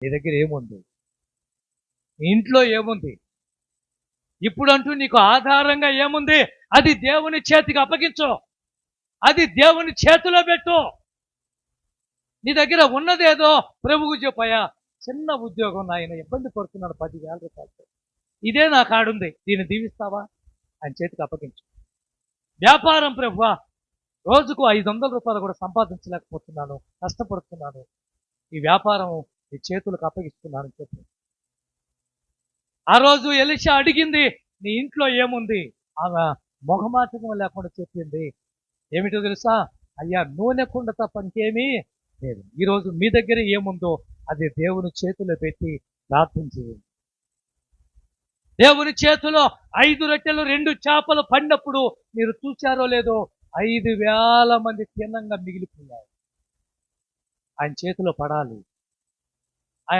నీ దగ్గర ఏముంది? నీ ఇంట్లో ఏముంది? ఇప్పుడంటూ నీకు ఆధారంగా ఏముంది? అది దేవుని చేతికి అప్పగించు. అది దేవుని చేతిలో పెట్టు. నీ దగ్గర ఉన్నదేదో ప్రభువుకు చెప్పాయా, చిన్న ఉద్యోగం నాయన, ఇబ్బంది పడుతున్నాను, 10,000 రూపాయలతో, ఇదే నా కాడుంది, దీన్ని దీవిస్తావా? ఆయన చేతికి అప్పగించు. వ్యాపారం, ప్రభువా, రోజుకు 500 రూపాయలు కూడా సంపాదించలేకపోతున్నాను, కష్టపడుతున్నాను, ఈ వ్యాపారం నీ చేతులకు అప్పగిస్తున్నానని చెప్పు. ఆ రోజు ఎలీషా అడిగింది, నీ ఇంట్లో ఏముంది? ఆమె మొహమాటం లేకుండా చెప్పింది, ఏమిటో తెలుసా? అయ్యా, నూనె కుండ తప్ప ఇంకేమీ లేదు. ఈరోజు మీ దగ్గర ఏముందో అది దేవుని చేతిలో పెట్టి ప్రార్థన చేయండి. దేవుని చేతిలో 5 రొట్టెలు 2 చేపలు పడినప్పుడు మీరు చూశారో లేదో, 5,000 మంది తిన్నంగా మిగిలిపోయారు. ఆయన చేతిలో పడాలి.